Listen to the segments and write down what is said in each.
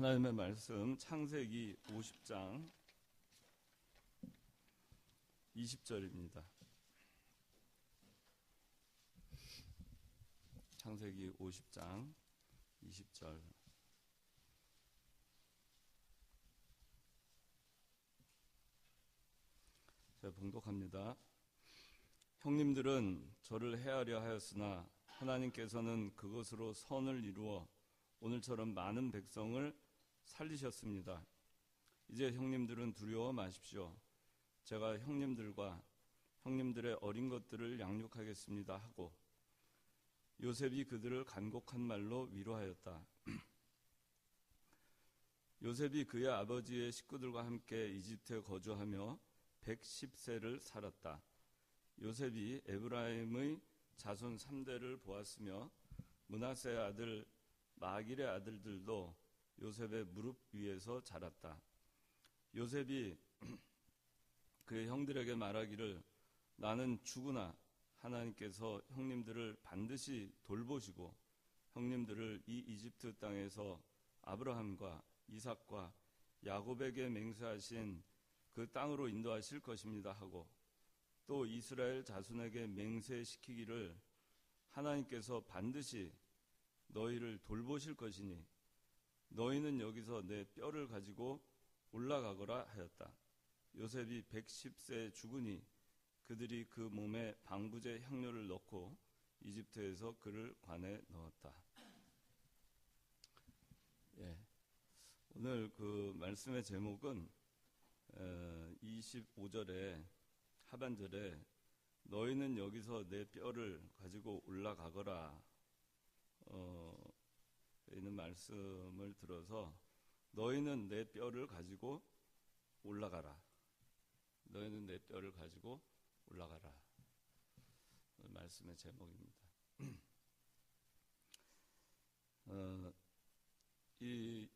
하나님의 말씀 창세기 50장 20절입니다. 창세기 50장 20절. 제가 봉독합니다. 형님들은 저를 해하려 하였으나 하나님께서는 그것으로 선을 이루어 오늘처럼 많은 백성을 살리셨습니다. 이제 형님들은 두려워 마십시오. 제가 형님들과 형님들의 어린 것들을 양육하겠습니다 하고 요셉이 그들을 간곡한 말로 위로하였다. 요셉이 그의 아버지의 식구들과 함께 이집트에 거주하며 110세를 살았다. 요셉이 에브라임의 자손 3대를 보았으며 므낫세의 아들 마길의 아들들도 요셉의 무릎 위에서 자랐다. 요셉이 그의 형들에게 말하기를 나는 죽으나 하나님께서 형님들을 반드시 돌보시고 형님들을 이 이집트 땅에서 아브라함과 이삭과 야곱에게 맹세하신 그 땅으로 인도하실 것입니다 하고 또 이스라엘 자손에게 맹세시키기를 하나님께서 반드시 너희를 돌보실 것이니 너희는 여기서 내 뼈를 가지고 올라가거라 하였다. 요셉이 110세에 죽으니 그들이 그 몸에 방부제 향료를 넣고 이집트에서 그를 관에 넣었다. 오늘 그 말씀의 제목은 25절에 하반절에 너희는 여기서 내 뼈를 가지고 올라가거라 있는 말씀을 들어서 너희는 내 뼈를 가지고 올라가라. 너희는 내 뼈를 가지고 올라가라. 말씀의 제목입니다. 이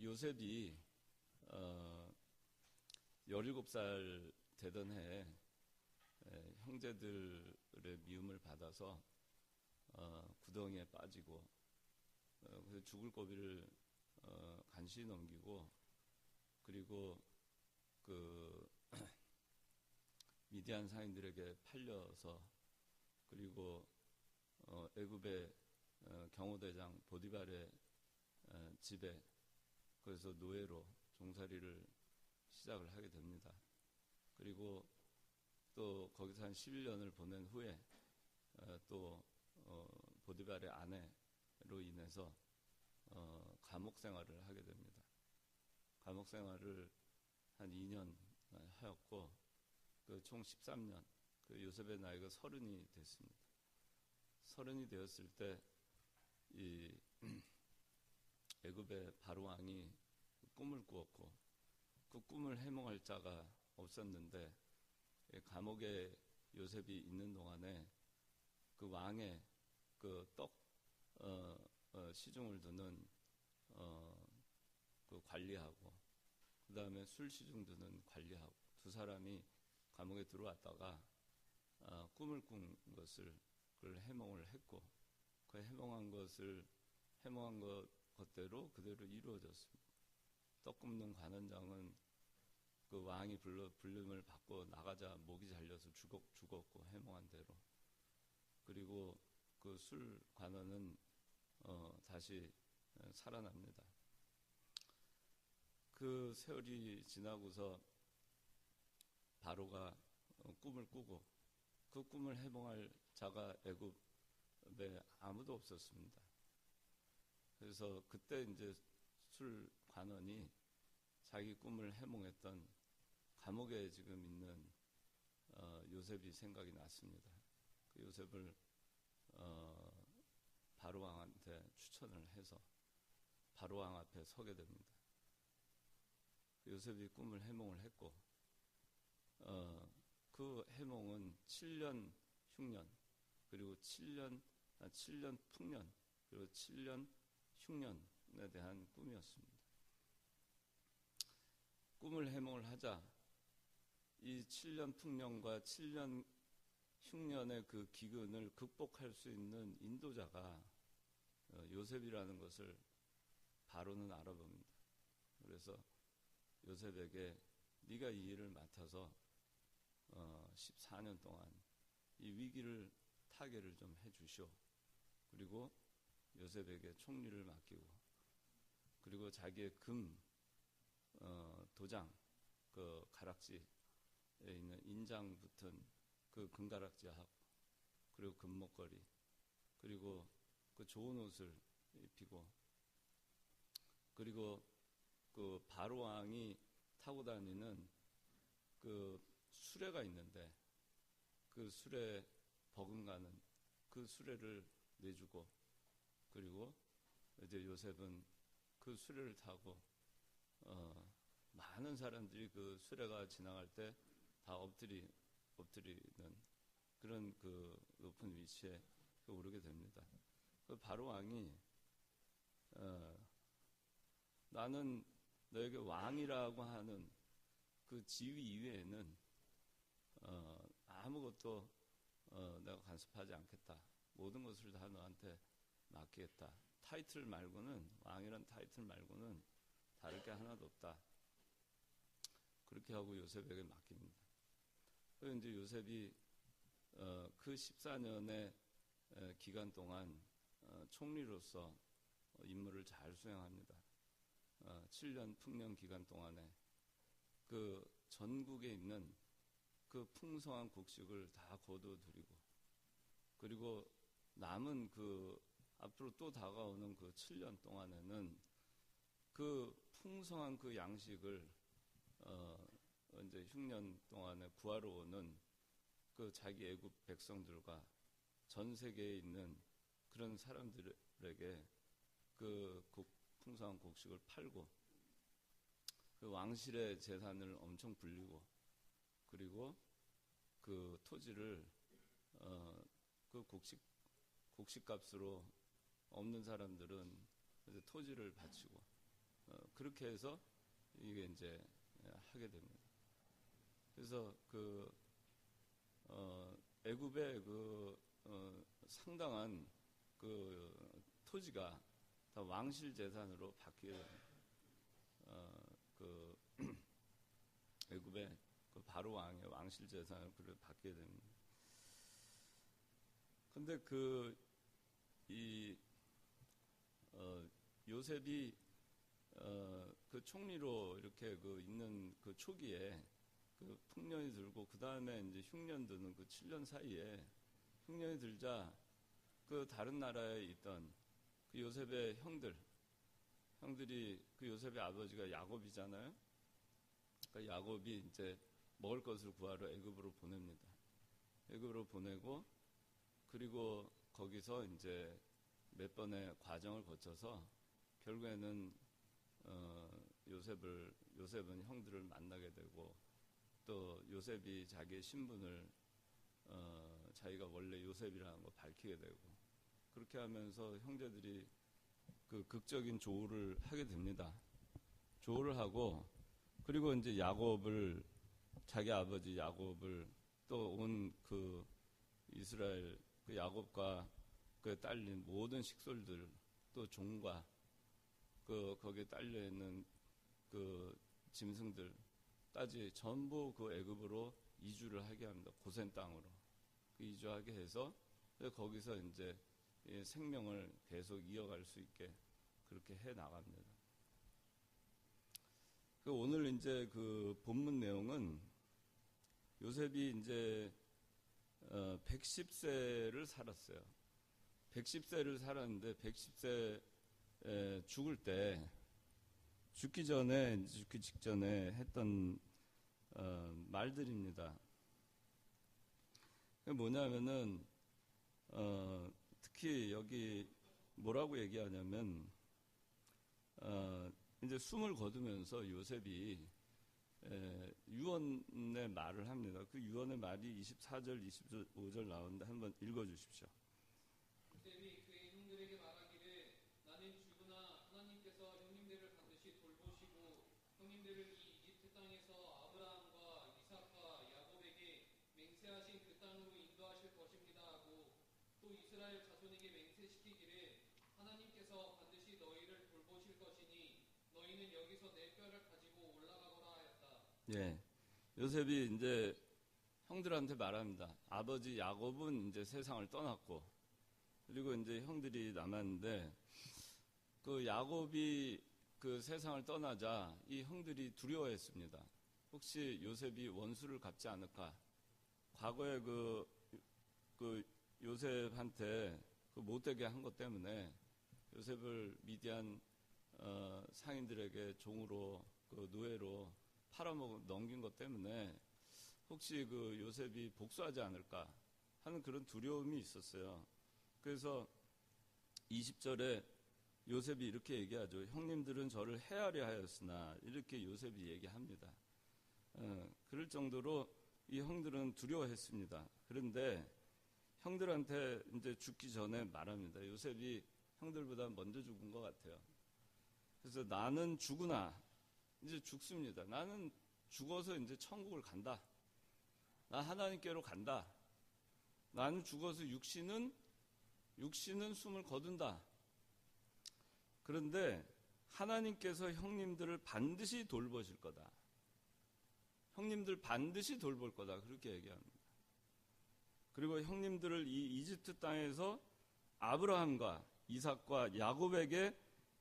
요셉이 17살 되던 해에 형제들의 미움을 받아서 구덩이에 빠지고 그래서 죽을 고비를 간신히 넘기고 그리고 그 미디안 상인들에게 팔려서 그리고 애굽의 경호대장 보디발의 집에 그래서 노예로 종살이를 시작을 하게 됩니다. 그리고 또 거기서 한 11년을 보낸 후에 또 보디발의 아내로 인해서 감옥 생활을 하게 됩니다. 감옥 생활을 한 2년 하였고 그 총 13년 그 요셉의 나이가 30이 됐습니다. 30이 되었을 때 이 애굽의 바로 왕이 꿈을 꾸었고 그 꿈을 해몽할 자가 없었는데 감옥에 요셉이 있는 동안에 그 왕의 그 떡 시중을 두는 그 관리하고 그 다음에 술 시중 두는 관리하고 두 사람이 감옥에 들어왔다가 꿈을 꾼 것을 그걸 해몽을 했고 그 해몽한 것대로 그대로 이루어졌습니다. 떡 굽는 관원장은 그 왕이 불림을 받고 나가자 목이 잘려서 죽었고 해몽한 대로 그리고 그 술 관원은 다시 살아납니다. 그 세월이 지나고서 바로가 꿈을 꾸고 그 꿈을 해몽할 자가 애굽에 아무도 없었습니다. 그래서 그때 이제 술 관원이 자기 꿈을 해몽했던 감옥에 지금 있는 요셉이 생각이 났습니다. 그 요셉을 바로왕한테 추천을 해서 바로왕 앞에 서게 됩니다. 요셉이 꿈을 해몽을 했고 그 해몽은 7년 흉년 그리고 7년 풍년 그리고 7년 흉년에 대한 꿈이었습니다. 꿈을 해몽을 하자 이 7년 풍년과 7년 흉년의 그 기근을 극복할 수 있는 인도자가 요셉이라는 것을 바로는 알아봅니다. 그래서 요셉에게 네가 이 일을 맡아서 14년 동안 이 위기를 타개를 좀 해주시오. 그리고 요셉에게 총리를 맡기고, 그리고 자기의 금 도장 그 가락지에 있는 인장 붙은 그 금가락지하고, 그리고 금목걸이, 그리고 그 좋은 옷을 입히고, 그리고 그 바로 왕이 타고 다니는 그 수레가 있는데 그 수레 버금가는 그 수레를 내주고, 그리고 이제 요셉은 그 수레를 타고 많은 사람들이 그 수레가 지나갈 때 다 엎드리는 그런 그 높은 위치에 오르게 됩니다. 그 바로 왕이 나는 너에게 왕이라고 하는 그 지위 이외에는 아무것도 내가 간섭하지 않겠다. 모든 것을 다 너한테 맡기겠다. 타이틀 말고는, 왕이란 타이틀 말고는 다를 게 하나도 없다. 그렇게 하고 요셉에게 맡깁니다. 그래서 이제 요셉이 그 14년의 기간 동안 총리로서 임무를 잘 수행합니다. 7년 풍년 기간 동안에 그 전국에 있는 그 풍성한 곡식을 다 거두어들이고, 그리고 남은 그 앞으로 또 다가오는 그 7년 동안에는 그 풍성한 그 양식을 이제 흉년 동안에 구하러 오는 그 자기 애굽 백성들과 전 세계에 있는 그런 사람들에게 그 풍성한 곡식을 팔고, 그 왕실의 재산을 엄청 불리고, 그리고 그 토지를 그 곡식값으로 없는 사람들은 이제 토지를 바치고, 그렇게 해서 이게 이제 하게 됩니다. 그래서 그 애굽의 그 상당한 그 토지가 다 왕실 재산으로 바뀌게 됩니다. 그 애굽의 그 바로 왕의 왕실 재산을 그렇게 바뀌게 됩니다. 근데 요셉이 그 총리로 이렇게 그 있는 그 초기에 그 풍년이 들고, 그 다음에 이제 흉년 드는 그 7년 사이에 흉년이 들자 그 다른 나라에 있던 그 요셉의 형들이 그 요셉의 아버지가 야곱이잖아요. 그러니까 야곱이 이제 먹을 것을 구하러 애굽으로 보냅니다. 애굽으로 보내고, 그리고 거기서 이제 몇 번의 과정을 거쳐서 결국에는 요셉은 형들을 만나게 되고, 또 요셉이 자기의 신분을 자기가 원래 요셉이라는 걸 밝히게 되고, 그렇게 하면서 형제들이 그 극적인 조우를 하게 됩니다. 조우를 하고, 그리고 이제 자기 아버지 야곱을 또 온 그 이스라엘 그 야곱과 그 딸린 모든 식솔들, 또 종과 그 거기에 딸려 있는 그 짐승들까지 전부 그 애굽으로 이주를 하게 합니다. 고센 땅으로 그 이주하게 해서 거기서 이제 생명을 계속 이어갈 수 있게 그렇게 해 나갑니다. 오늘 이제 그 본문 내용은 요셉이 이제 110세를 살았어요. 110세를 살았는데 110세 죽을 때, 죽기 직전에 했던 말들입니다. 그게 뭐냐면은 특히 여기 뭐라고 얘기하냐면 이제 숨을 거두면서 요셉이 유언의 말을 합니다. 그 유언의 말이 24절, 25절 나오는데 한번 읽어주십시오. 요셉이 그의 형들에게 말하기를 나는 죽으나 하나님께서 형님들을 반드시 돌보시고 형님들을 이 이집트 땅에서 아브라함과 이삭과 야곱에게 맹세하신 그 땅으로 인도하실 것입니다 하고, 또 이스라엘 자손에게 맹세시키기를 하나님께서 반드시 너희를 돌보실 것이니 예. 요셉이 이제 형들한테 말합니다. 아버지 야곱은 이제 세상을 떠났고, 그리고 이제 형들이 남았는데, 그 야곱이 그 세상을 떠나자 이 형들이 두려워했습니다. 혹시 요셉이 원수를 갚지 않을까? 과거에 그 요셉한테 그 못되게 한 것 때문에 요셉을 미디안 상인들에게 종으로 그 노예로 넘긴 것 때문에 혹시 그 요셉이 복수하지 않을까 하는 그런 두려움이 있었어요. 그래서 20절에 요셉이 이렇게 얘기하죠. 형님들은 저를 해하려 하였으나, 이렇게 요셉이 얘기합니다. 그럴 정도로 이 형들은 두려워했습니다. 그런데 형들한테 이제 죽기 전에 말합니다. 요셉이 형들보다 먼저 죽은 것 같아요. 그래서 나는 죽으나, 이제 죽습니다. 나는 죽어서 이제 천국을 간다. 나 하나님께로 간다. 나는 죽어서 육신은 숨을 거둔다. 그런데 하나님께서 형님들을 반드시 돌보실 거다. 형님들 반드시 돌볼 거다. 그렇게 얘기합니다. 그리고 형님들을 이 이집트 땅에서 아브라함과 이삭과 야곱에게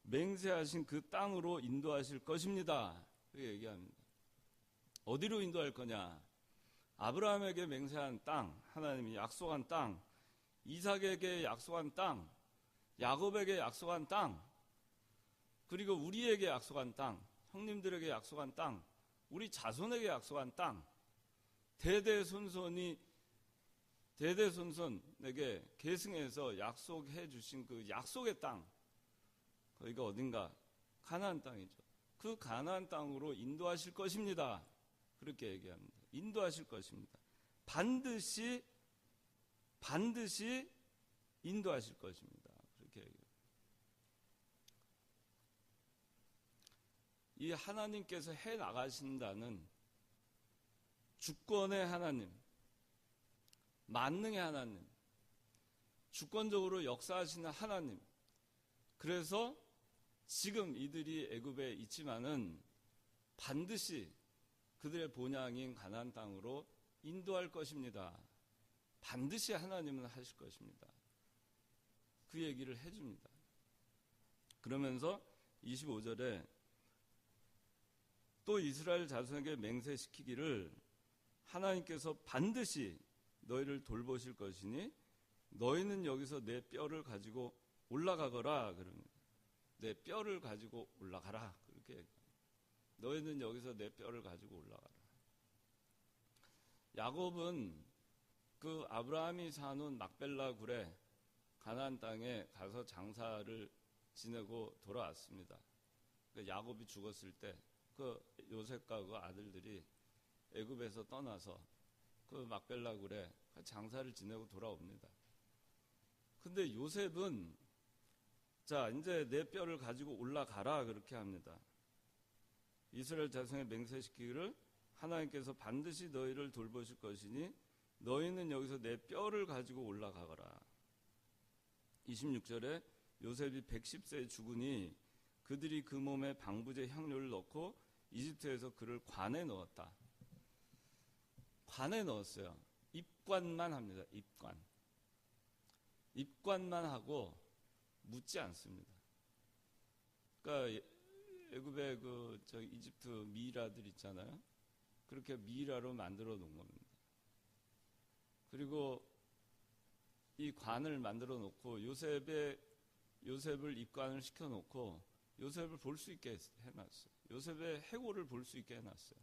맹세하신 그 땅으로 인도하실 것입니다. 그렇게 얘기합니다. 어디로 인도할 거냐? 아브라함에게 맹세한 땅, 하나님이 약속한 땅, 이삭에게 약속한 땅, 야곱에게 약속한 땅, 그리고 우리에게 약속한 땅, 형님들에게 약속한 땅, 우리 자손에게 약속한 땅, 대대손손에게 계승해서 약속해 주신 그 약속의 땅, 거기가 어딘가? 가나안 땅이죠. 그 가나안 땅으로 인도하실 것입니다. 그렇게 얘기합니다. 인도하실 것입니다. 반드시 인도하실 것입니다. 그렇게 얘기합니다. 이 하나님께서 해 나가신다는 주권의 하나님, 만능의 하나님, 주권적으로 역사하시는 하나님. 그래서 지금 이들이 애굽에 있지만은 반드시 그들의 본향인 가나안 땅으로 인도할 것입니다. 반드시 하나님은 하실 것입니다. 그 얘기를 해줍니다. 그러면서 25절에 또 이스라엘 자손에게 맹세시키기를 하나님께서 반드시 너희를 돌보실 것이니 너희는 여기서 내 뼈를 가지고 올라가거라. 그럽니다. 내 뼈를 가지고 올라가라. 그렇게 얘기합니다. 너희는 여기서 내 뼈를 가지고 올라가라. 야곱은 그 아브라함이 사놓은 막벨라 굴에 가나안 땅에 가서 장사를 지내고 돌아왔습니다. 그 야곱이 죽었을 때 그 요셉과 그 아들들이 애굽에서 떠나서 그 막벨라 굴에 장사를 지내고 돌아옵니다. 근데 요셉은 자, 이제 내 뼈를 가지고 올라가라 그렇게 합니다. 이스라엘 자손에 맹세시키기를 하나님께서 반드시 너희를 돌보실 것이니 너희는 여기서 내 뼈를 가지고 올라가거라. 26절에 요셉이 110세에 죽으니 그들이 그 몸에 방부제 향료를 넣고 이집트에서 그를 관에 넣었다. 관에 넣었어요. 입관만 합니다. 입관만 하고 묻지 않습니다. 그러니까 애굽의 이집트 미이라들 있잖아요. 그렇게 미이라로 만들어 놓은 겁니다. 그리고 이 관을 만들어 놓고 요셉을 입관을 시켜 놓고 요셉을 볼 수 있게 해놨어요. 요셉의 해골을 볼 수 있게 해놨어요.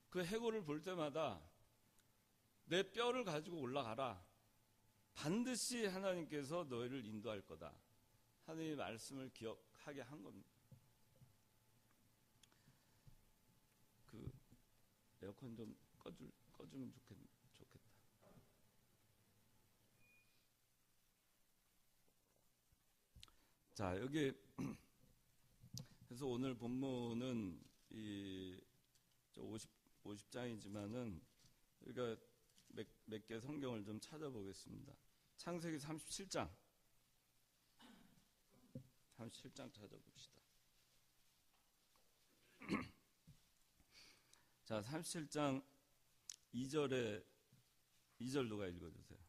그 해골을 볼 때마다 내 뼈를 가지고 올라가라. 반드시 하나님께서 너희를 인도할 거다. 하나님의 말씀을 기억하게 한 겁니다. 그 에어컨 좀 꺼주면 좋겠다. 자, 여기 그래서 오늘 본문은 이 50장이지만은 우리가 몇 개 성경을 좀 찾아보겠습니다. 창세기 37장 찾아봅시다. 자, 37장 2절 누가 읽어주세요.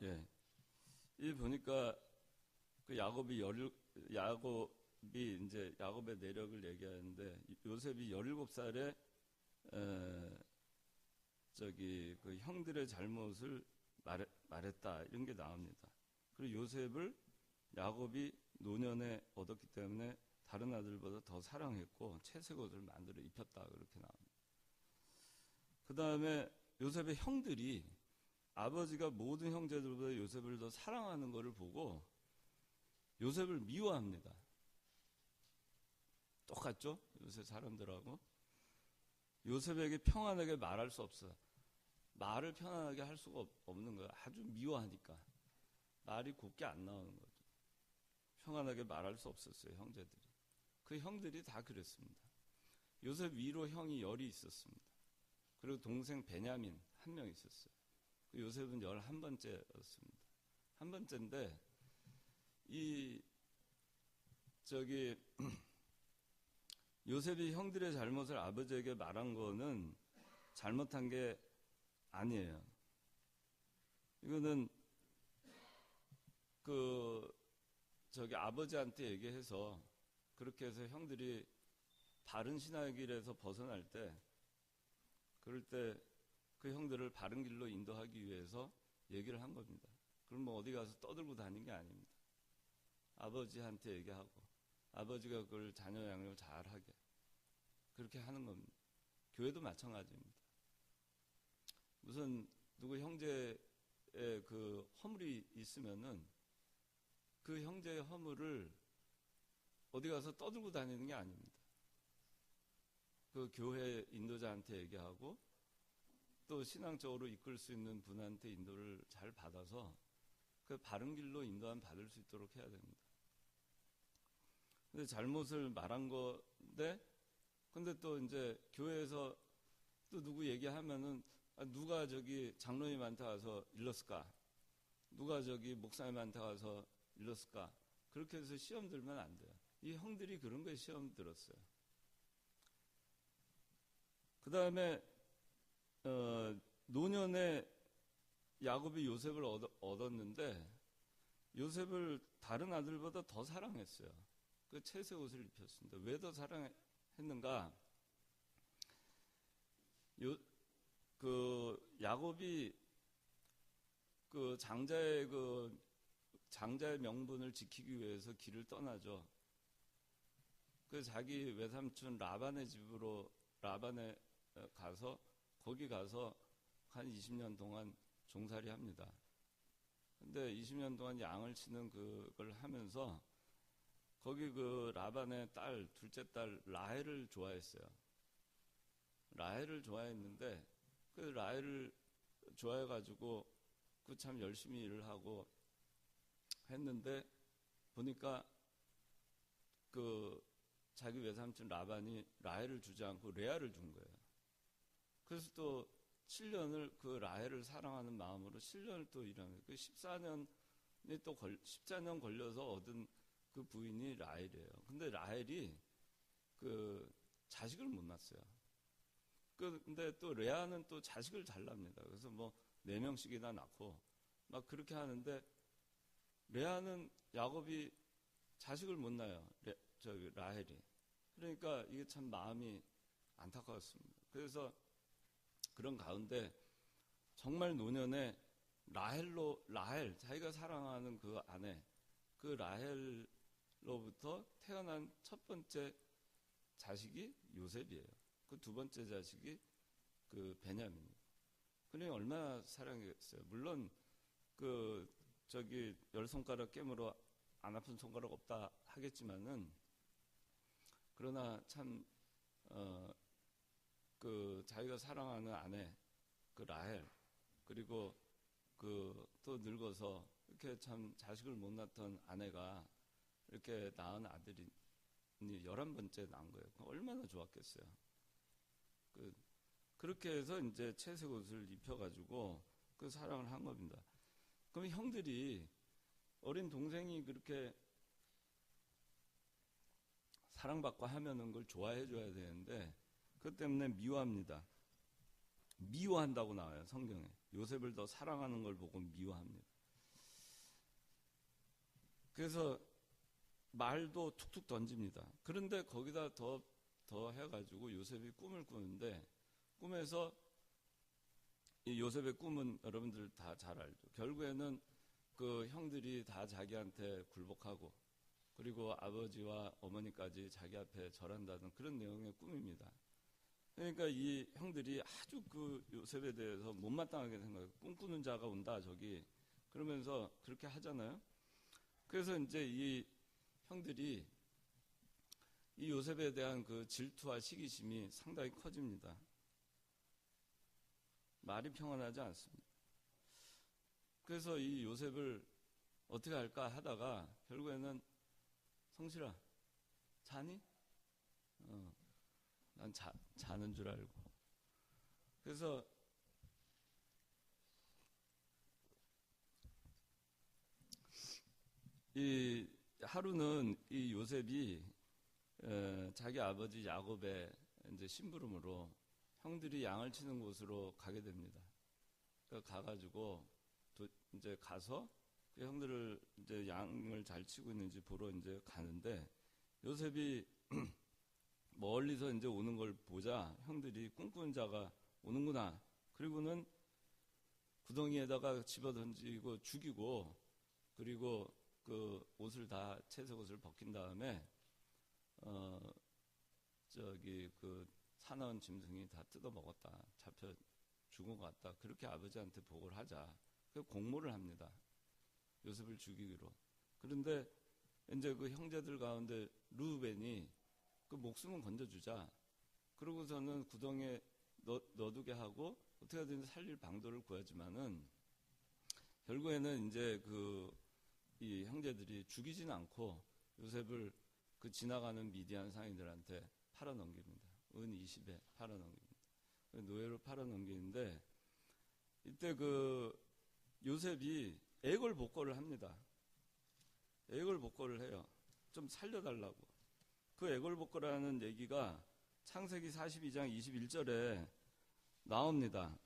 예, 이 보니까 그 야곱이 이제 야곱의 내력을 얘기하는데 요셉이 17살에 그 형들의 잘못을 말했다 이런 게 나옵니다. 그리고 요셉을 야곱이 노년에 얻었기 때문에 다른 아들보다 더 사랑했고 채색 옷을 만들어 입혔다 그렇게 나옵니다. 그 다음에 요셉의 형들이 아버지가 모든 형제들보다 요셉을 더 사랑하는 것을 보고 요셉을 미워합니다. 똑같죠? 요새 사람들하고. 요셉에게 평안하게 말할 수 없어. 말을 편안하게 할 수가 없는 거야. 아주 미워하니까. 말이 곱게 안 나오는 거죠. 평안하게 말할 수 없었어요, 형제들이. 그 형들이 다 그랬습니다. 요셉 위로 형이 10이 있었습니다. 그리고 동생 베냐민 1명 있었어요. 요셉은 11번째였습니다. 한 번째인데, 요셉이 형들의 잘못을 아버지에게 말한 거는 잘못한 게 아니에요. 이거는 아버지한테 얘기해서 그렇게 해서 형들이 바른 신앙의 길에서 벗어날 때, 그럴 때 그 형들을 바른 길로 인도하기 위해서 얘기를 한 겁니다. 그럼 뭐 어디 가서 떠들고 다닌 게 아닙니다. 아버지한테 얘기하고 아버지가 그걸 자녀 양육을 잘하게 그렇게 하는 겁니다. 교회도 마찬가지입니다. 무슨 누구 형제의 그 허물이 있으면은 그 형제의 허물을 어디 가서 떠들고 다니는 게 아닙니다. 그 교회 인도자한테 얘기하고 또 신앙적으로 이끌 수 있는 분한테 인도를 잘 받아서 그 바른 길로 인도함 받을 수 있도록 해야 됩니다. 근데 잘못을 말한 건데, 근데 또 이제 교회에서 또 누구 얘기하면은 누가 저기 장로님한테 가서 일렀을까? 누가 저기 목사님한테 가서 일렀을까? 그렇게 해서 시험 들면 안 돼요. 이 형들이 그런 거에 시험 들었어요. 그 다음에 노년에 야곱이 요셉을 얻었는데 요셉을 다른 아들보다 더 사랑했어요. 그 채색 옷을 입혔습니다. 왜 더 사랑했는가? 야곱이 그 장자의 명분을 지키기 위해서 길을 떠나죠. 그 자기 외삼촌 라반의 집으로 라반에 가서 거기 가서 한 20년 동안 종살이 합니다. 근데 20년 동안 양을 치는 그걸 하면서 거기 그 라반의 딸, 둘째 딸 라헬을 좋아했어요. 라헬을 좋아했는데 그 라헬을 좋아해가지고 그 참 열심히 일을 하고 했는데 보니까 그 자기 외삼촌 라반이 라헬을 주지 않고 레아를 준 거예요. 그래서 또 7년을 그 라헬을 사랑하는 마음으로 7년을 또 일하면서 그 14년 걸려서 얻은 그 부인이 라헬이에요. 근데 라헬이 그 자식을 못 낳았어요. 근데 또 레아는 또 자식을 잘 낳습니다. 그래서 뭐 4명씩이나 낳고 막 그렇게 하는데 레아는 야곱이 자식을 못 낳아요. 라헬이. 그러니까 이게 참 마음이 안타까웠습니다. 그래서 그런 가운데 정말 노년에 라헬 자기가 사랑하는 그 아내 그 라헬로부터 태어난 첫 번째 자식이 요셉이에요. 그 두 번째 자식이 그 베냐민이에요. 그러니 얼마나 사랑했어요. 물론 그 저기 10손가락 깨물어 안 아픈 손가락 없다 하겠지만은 그러나 참 그 자기가 사랑하는 아내 그 라헬, 그리고 그 또 늙어서 이렇게 참 자식을 못 낳던 아내가 이렇게 낳은 아들이 11번째 낳은 거예요. 얼마나 좋았겠어요. 그렇게 해서 이제 채색 옷을 입혀가지고 그 사랑을 한 겁니다. 그럼 형들이, 어린 동생이 그렇게 사랑받고 하면은 그걸 좋아해 줘야 되는데, 그것 때문에 미워합니다. 미워한다고 나와요, 성경에. 요셉을 더 사랑하는 걸 보고 미워합니다. 그래서 말도 툭툭 던집니다. 그런데 거기다 더 해가지고 요셉이 꿈을 꾸는데, 꿈에서 이 요셉의 꿈은 여러분들 다 잘 알죠. 결국에는 그 형들이 다 자기한테 굴복하고, 그리고 아버지와 어머니까지 자기 앞에 절한다는 그런 내용의 꿈입니다. 그러니까 이 형들이 아주 그 요셉에 대해서 못마땅하게 생각해요. 꿈꾸는 자가 온다 저기, 그러면서 그렇게 하잖아요. 그래서 이제 이 형들이 이 요셉에 대한 그 질투와 시기심이 상당히 커집니다. 말이 평안하지 않습니다. 그래서 이 요셉을 어떻게 할까 하다가 결국에는, 성실아 자니? 난 자는 줄 알고. 그래서 이 하루는 이 요셉이 자기 아버지 야곱의 이제 심부름으로 형들이 양을 치는 곳으로 가게 됩니다. 그러니까 가가지고 이제 가서 그 형들을 이제 양을 잘 치고 있는지 보러 이제 가는데, 요셉이 멀리서 이제 오는 걸 보자 형들이 꿈꾸는 자가 오는구나. 그리고는 구덩이에다가 집어 던지고 죽이고, 그리고 그 옷을 다 채색 옷을 벗긴 다음에 저기 그 사나운 짐승이 다 뜯어 먹었다, 잡혀 죽은 것 같다, 그렇게 아버지한테 보고를 하자. 그 공모를 합니다. 요셉을 죽이기로. 그런데 이제 그 형제들 가운데 르우벤이 그 목숨은 건져주자, 그러고서는 구덩이에 넣어두게 하고 어떻게 하든지 살릴 방도를 구하지만은, 결국에는 이제 이 형제들이 죽이진 않고 요셉을 그 지나가는 미디안 상인들한테 팔아넘깁니다. 은 20에 팔아넘깁니다. 노예로 팔아넘기는데, 이때 그 요셉이 애걸복걸을 합니다. 애걸복걸을 해요. 좀 살려달라고. 그 애걸복걸하는 얘기가 창세기 42장 21절에 나옵니다.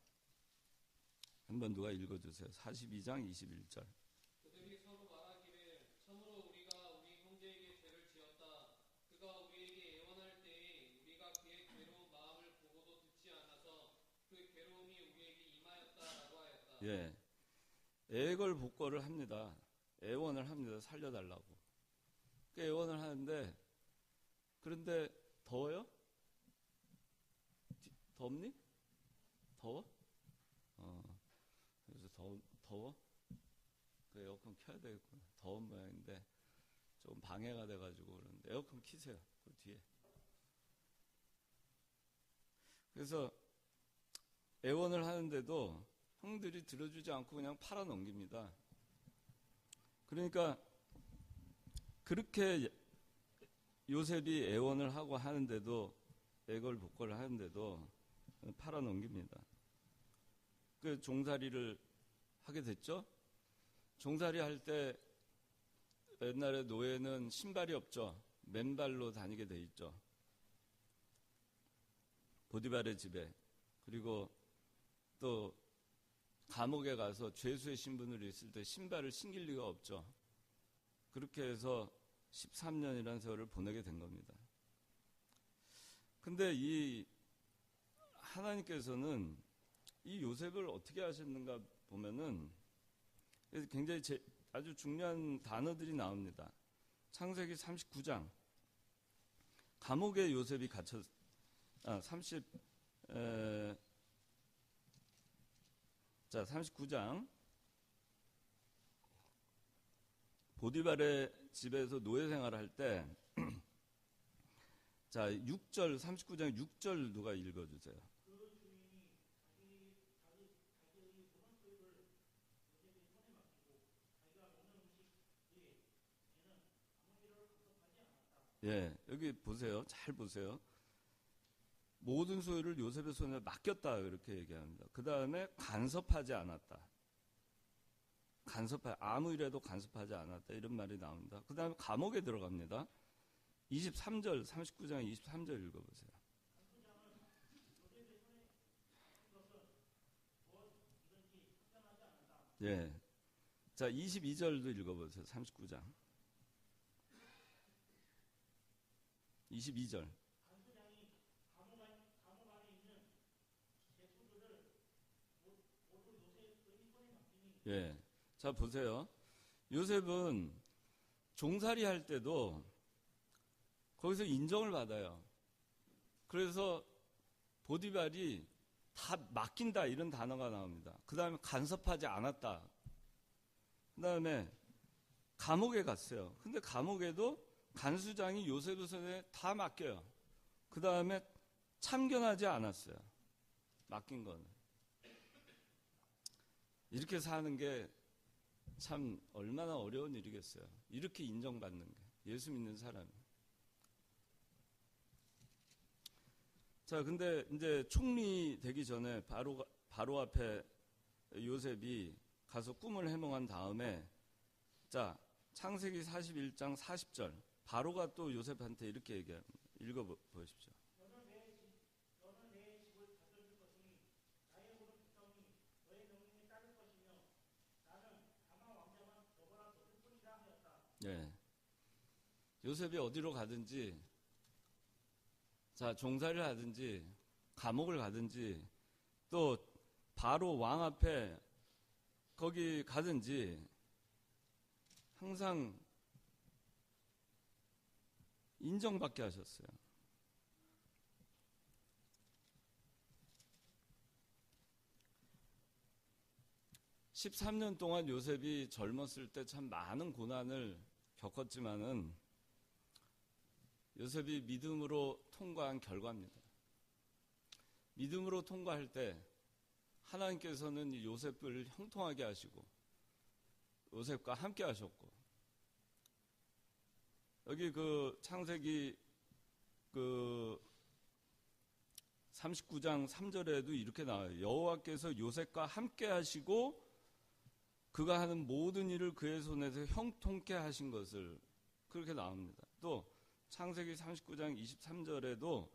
한번 누가 읽어주세요. 42장 21절. 그들이 서로 말하기를 참으로 우리가 우리 형제에게 죄를 지었다. 그가 우리에게 애원할 때에 우리가 그의 괴로운 마음을 보고도 듣지 않아서 그 괴로움이 우리에게 임하였다라고 하였다. 예, 애걸복걸을 합니다. 애원을 합니다. 살려달라고. 그 애원을 하는데, 그런데 더워요? 덥니? 더워? 그래서 더워? 그 에어컨 켜야 되겠구나. 더운 모양인데 좀 방해가 돼가지고 그러는데 에어컨 키세요. 그 뒤에. 그래서 애원을 하는데도 형들이 들어주지 않고 그냥 팔아넘깁니다. 그러니까 그렇게 요셉이 애원을 하고 하는데도, 애걸복걸을 하는데도 팔아넘깁니다. 그 종살이를 하게 됐죠. 종살이 할 때 옛날에 노예는 신발이 없죠. 맨발로 다니게 돼 있죠. 보디발의 집에. 그리고 또 감옥에 가서 죄수의 신분으로 있을 때 신발을 신길 리가 없죠. 그렇게 해서 13년이라는 세월을 보내게 된 겁니다. 근데 이 하나님께서는 이 요셉을 어떻게 하셨는가 보면은 굉장히 아주 중요한 단어들이 나옵니다. 창세기 39장. 감옥에 요셉이 갇혀, 39장. 보디발의 집에서 노예 생활을 할 때 자, 6절, 39장 6절 누가 읽어주세요. 예, 여기 보세요. 잘 보세요. 모든 소유를 요셉의 손에 맡겼다 이렇게 얘기합니다. 그 다음에 간섭하지 않았다. 아무 일에도 간섭하지 않았다 이런 말이 나옵니다. 그 다음에 감옥에 들어갑니다. 23절 39장 23절 읽어보세요. 예, 자 22절도 읽어보세요. 39장 22절. 예, 자 보세요. 요셉은 종살이 할 때도 거기서 인정을 받아요. 그래서 보디발이 다 맡긴다 이런 단어가 나옵니다. 그 다음에 간섭하지 않았다. 그 다음에 감옥에 갔어요. 근데 감옥에도 간수장이 요셉의 손에 다 맡겨요. 그 다음에 참견하지 않았어요. 맡긴 거는. 이렇게 사는 게 참 얼마나 어려운 일이겠어요. 이렇게 인정받는 게. 예수 믿는 사람이. 자, 근데 이제 총리 되기 전에 바로 앞에 요셉이 가서 꿈을 해몽한 다음에 자, 창세기 41장 40절. 바로가 또 요셉한테 이렇게 얘기합니다. 읽어보십시오. 예. 요셉이 어디로 가든지, 자, 종살이를 하든지, 감옥을 가든지, 또 바로 왕 앞에 거기 가든지, 항상 인정받게 하셨어요. 13년 동안 요셉이 젊었을 때 참 많은 고난을 겪었지만은 요셉이 믿음으로 통과한 결과입니다. 믿음으로 통과할 때 하나님께서는 이 요셉을 형통하게 하시고 요셉과 함께 하셨고 여기 그 창세기 그 39장 3절에도 이렇게 나와요. 여호와께서 요셉과 함께 하시고 그가 하는 모든 일을 그의 손에서 형통케 하신 것을 그렇게 나옵니다. 또 창세기 39장 23절에도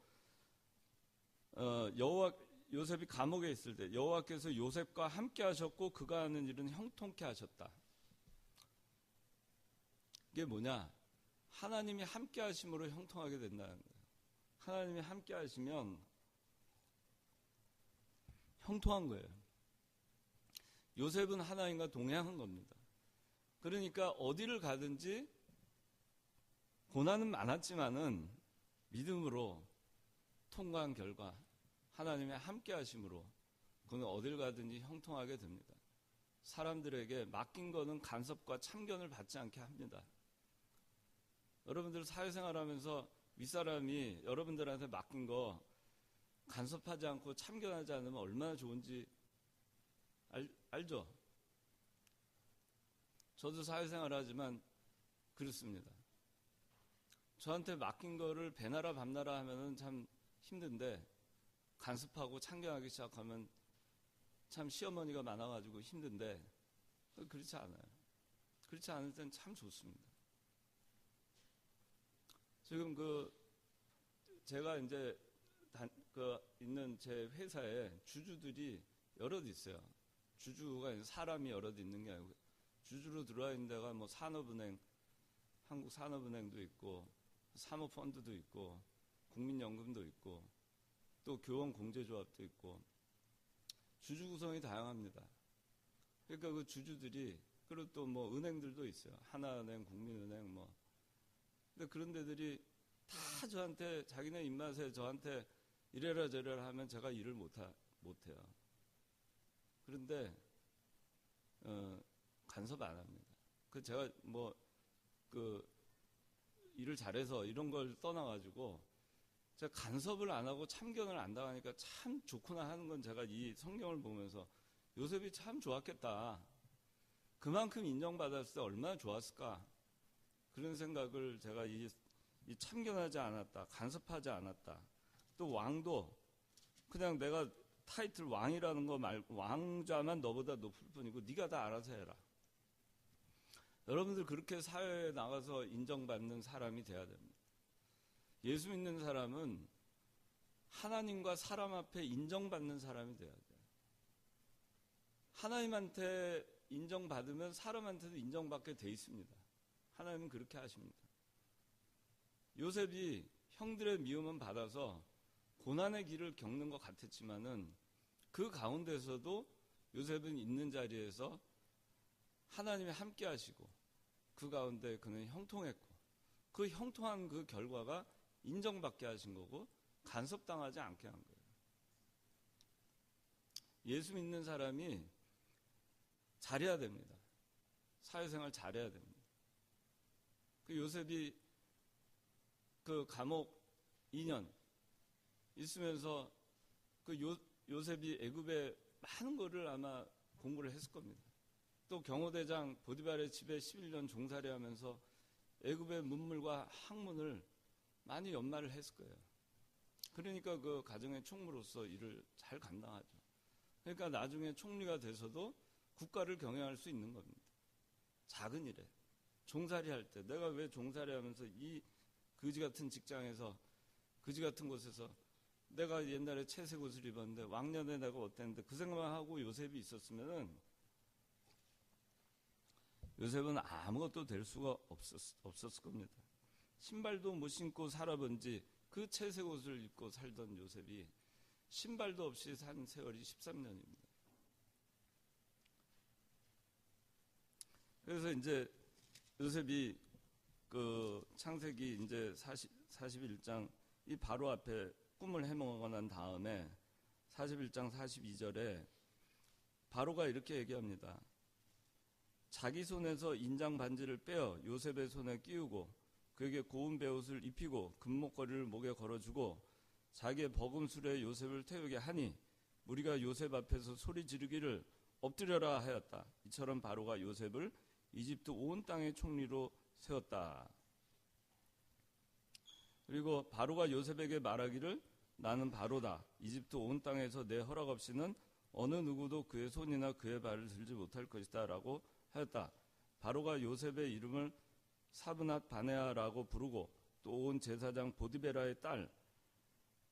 요셉이 감옥에 있을 때 여호와께서 요셉과 함께 하셨고 그가 하는 일은 형통케 하셨다. 이게 뭐냐? 하나님이 함께 하심으로 형통하게 된다는 거예요. 하나님이 함께 하시면 형통한 거예요. 요셉은 하나님과 동행한 겁니다. 그러니까 어디를 가든지 고난은 많았지만은 믿음으로 통과한 결과 하나님의 함께 하심으로 그는 어딜 가든지 형통하게 됩니다. 사람들에게 맡긴 거는 간섭과 참견을 받지 않게 합니다. 여러분들 사회생활하면서 윗사람이 여러분들한테 맡긴 거 간섭하지 않고 참견하지 않으면 얼마나 좋은지 알죠? 저도 사회생활하지만 그렇습니다. 저한테 맡긴 거를 배나라 밤나라 하면은 참 힘든데 간섭하고 참견하기 시작하면 참 시어머니가 많아가지고 힘든데 그렇지 않아요. 그렇지 않을 땐 참 좋습니다. 지금 제가 이제 있는 제 회사에 주주들이 여럿 있어요. 주주가 사람이 여럿 있는 게 아니고 주주로 들어와 있는 데가 뭐 산업은행, 한국산업은행도 있고 사모펀드도 있고 국민연금도 있고 또 교원공제조합도 있고 주주 구성이 다양합니다. 그러니까 그 주주들이 그리고 또 뭐 은행들도 있어요. 하나은행, 국민은행 뭐. 근데 그런 데들이 다 저한테 자기네 입맛에 저한테 이래라 저래라 하면 제가 일을 못해요. 그런데 간섭 안 합니다. 제가 일을 잘해서 이런 걸 떠나가지고 제가 간섭을 안 하고 참견을 안 당하니까 참 좋구나 하는 건 제가 이 성경을 보면서 요셉이 참 좋았겠다. 그만큼 인정받았을 때 얼마나 좋았을까. 그런 생각을 제가 이 참견하지 않았다. 간섭하지 않았다. 또 왕도 그냥 내가 타이틀 왕이라는 거 말고 왕좌만 너보다 높을 뿐이고 네가 다 알아서 해라. 여러분들 그렇게 사회에 나가서 인정받는 사람이 돼야 됩니다. 예수 믿는 사람은 하나님과 사람 앞에 인정받는 사람이 돼야 돼요. 하나님한테 인정받으면 사람한테도 인정받게 돼 있습니다. 하나님은 그렇게 하십니다. 요셉이 형들의 미움은 받아서 고난의 길을 겪는 것 같았지만은 그 가운데서도 요셉은 있는 자리에서 하나님이 함께 하시고 그 가운데 그는 형통했고 그 형통한 그 결과가 인정받게 하신 거고 간섭당하지 않게 한 거예요. 예수 믿는 사람이 잘해야 됩니다. 사회생활 잘해야 됩니다. 그 요셉이 그 감옥 2년 있으면서 그 요셉이 애굽에 많은 거를 아마 공부를 했을 겁니다. 또 경호대장 보디발의 집에 11년 종살이하면서 애굽의 문물과 학문을 많이 연마를 했을 거예요. 그러니까 그 가정의 총무로서 일을 잘 감당하죠. 그러니까 나중에 총리가 돼서도 국가를 경영할 수 있는 겁니다. 작은 일에 종살이 할 때 내가 왜 종살이 하면서 이 거지 같은 직장에서 거지 같은 곳에서 내가 옛날에 채색 옷을 입었는데 왕년에 내가 어땠는데 그 생각만 하고 요셉이 있었으면은 요셉은 아무것도 될 수가 없었을 겁니다. 신발도 못 신고 살아본 지 그 채색 옷을 입고 살던 요셉이 신발도 없이 산 세월이 13년입니다. 그래서 이제 요셉이 그 창세기 이제 41장 이 바로 앞에 꿈을 해몽하고 난 다음에 41장 42절에 바로가 이렇게 얘기합니다. 자기 손에서 인장 반지를 빼어 요셉의 손에 끼우고 그에게 고운 베옷을 입히고 금목걸이를 목에 걸어주고 자기의 버금술에 요셉을 태우게 하니 무리가 요셉 앞에서 소리 지르기를 엎드려라 하였다. 이처럼 바로가 요셉을 이집트 온 땅의 총리로 세웠다. 그리고 바로가 요셉에게 말하기를 나는 바로다. 이집트 온 땅에서 내 허락 없이는 어느 누구도 그의 손이나 그의 발을 들지 못할 것이다 라고 하였다. 바로가 요셉의 이름을 사브낫 바네아라고 부르고 또 온 제사장 보디베라의 딸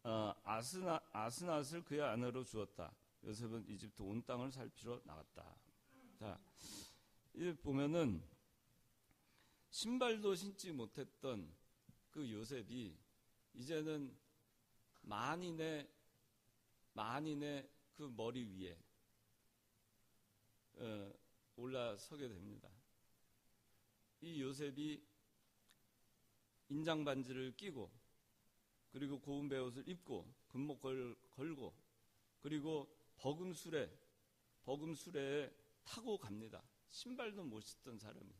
아스낫을 그의 아내로 주었다. 요셉은 이집트 온 땅을 살피러 나갔다. 자, 이 보면은 신발도 신지 못했던 그 요셉이 이제는 만인의 그 머리 위에 올라서게 됩니다. 이 요셉이 인장 반지를 끼고 그리고 고운 베옷을 입고 금목걸이를 걸고 그리고 버금술에 타고 갑니다. 신발도 못 신던 사람이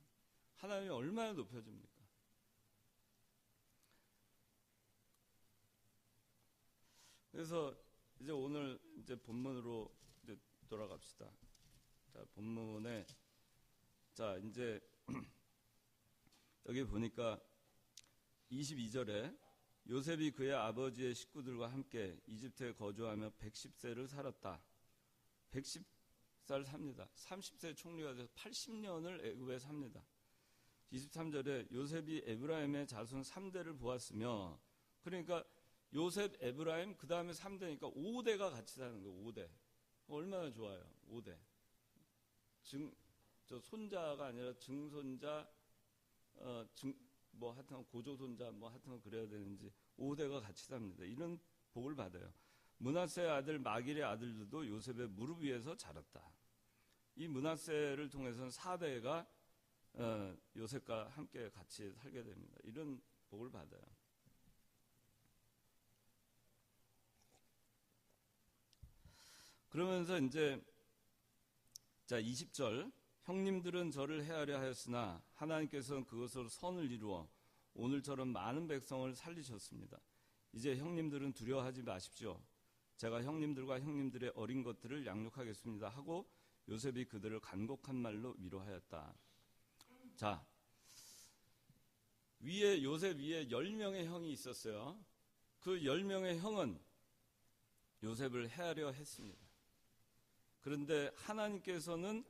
하나님이 얼마나 높여줍니까? 그래서 이제 오늘 이제 본문으로 이제 돌아갑시다. 자, 본문에 자 이제 여기 보니까 22절에 요셉이 그의 아버지의 식구들과 함께 이집트에 거주하며 110세를 살았다. 110살 삽니다. 30세 총리가 돼서 80년을 애굽에 삽니다. 23절에 요셉이 에브라임의 자손 3대를 보았으며 그러니까 요셉, 에브라임, 그 다음에 3대니까 5대가 같이 사는 거예요. 5대. 얼마나 좋아요. 5대. 저 손자가 아니라 증손자, 하여튼 고조손자, 하여튼 그래야 되는지 5대가 같이 삽니다. 이런 복을 받아요. 므낫세의 아들 마길의 아들들도 요셉의 무릎 위에서 자랐다. 이 므낫세를 통해서는 4대가 요셉과 함께 같이 살게 됩니다. 이런 복을 받아요. 그러면서 이제 자 20절 형님들은 저를 해하려 하였으나 하나님께서는 그것으로 선을 이루어 오늘처럼 많은 백성을 살리셨습니다. 이제 형님들은 두려워하지 마십시오. 제가 형님들과 형님들의 어린 것들을 양육하겠습니다 하고 요셉이 그들을 간곡한 말로 위로하였다. 자, 요셉 위에 10명의 형이 있었어요. 그 10명의 형은 요셉을 해하려 했습니다. 그런데 하나님께서는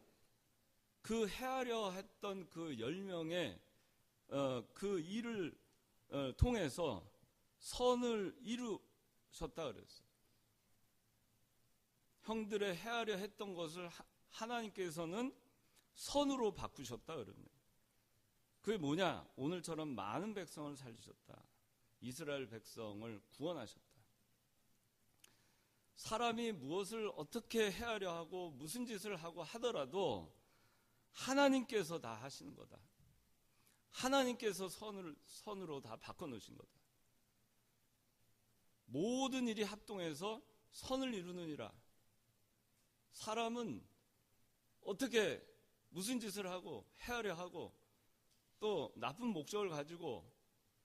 그 해하려 했던 그 10명의 그 일을 통해서 선을 이루셨다 그랬어요. 형들의 해하려 했던 것을 하나님께서는 선으로 바꾸셨다 그럽니다. 그게 뭐냐? 오늘처럼 많은 백성을 살리셨다. 이스라엘 백성을 구원하셨다. 사람이 무엇을 어떻게 해하려 하고 무슨 짓을 하고 하더라도 하나님께서 다 하시는 거다. 하나님께서 선으로 다 바꿔놓으신 거다. 모든 일이 합동해서 선을 이루느니라. 사람은 어떻게 무슨 짓을 하고 해하려 하고 또 나쁜 목적을 가지고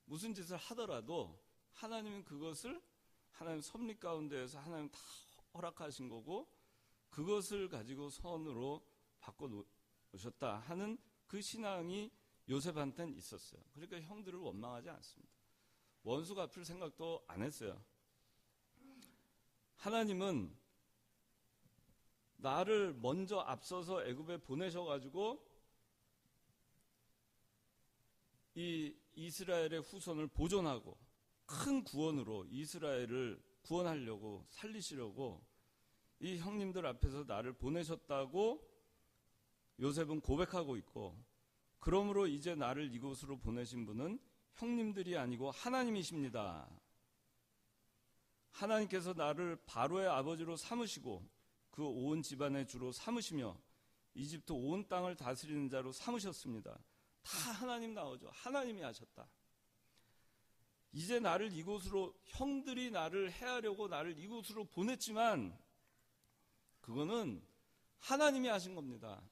무슨 짓을 하더라도 하나님은 그것을 하나님 섭리 가운데에서 하나님 다 허락하신 거고 그것을 가지고 선으로 바꿔놓으셨다 하는 그 신앙이 요셉한테는 있었어요. 그러니까 형들을 원망하지 않습니다. 원수 갚을 생각도 안 했어요. 하나님은 나를 먼저 앞서서 애굽에 보내셔가지고 이 이스라엘의 후손을 보존하고 큰 구원으로 이스라엘을 구원하려고 살리시려고 이 형님들 앞에서 나를 보내셨다고 요셉은 고백하고 있고, 그러므로 이제 나를 이곳으로 보내신 분은 형님들이 아니고 하나님이십니다. 하나님께서 나를 바로의 아버지로 삼으시고 그 온 집안의 주로 삼으시며 이집트 온 땅을 다스리는 자로 삼으셨습니다. 다 하나님 나오죠. 하나님이 하셨다. 이제 나를 이곳으로, 형들이 나를 해하려고 나를 이곳으로 보냈지만 그거는 하나님이 하신 겁니다.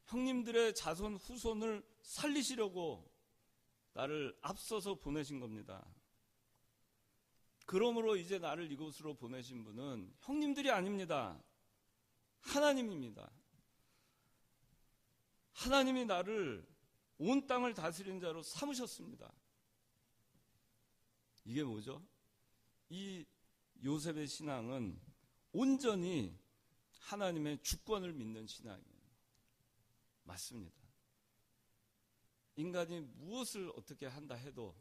형님들의 자손 후손을 살리시려고 나를 앞서서 보내신 겁니다. 그러므로 이제 나를 이곳으로 보내신 분은 형님들이 아닙니다. 하나님입니다. 하나님이 나를 온 땅을 다스리는 자로 삼으셨습니다. 이게 뭐죠? 이 요셉의 신앙은 온전히 하나님의 주권을 믿는 신앙이에요. 맞습니다. 인간이 무엇을 어떻게 한다 해도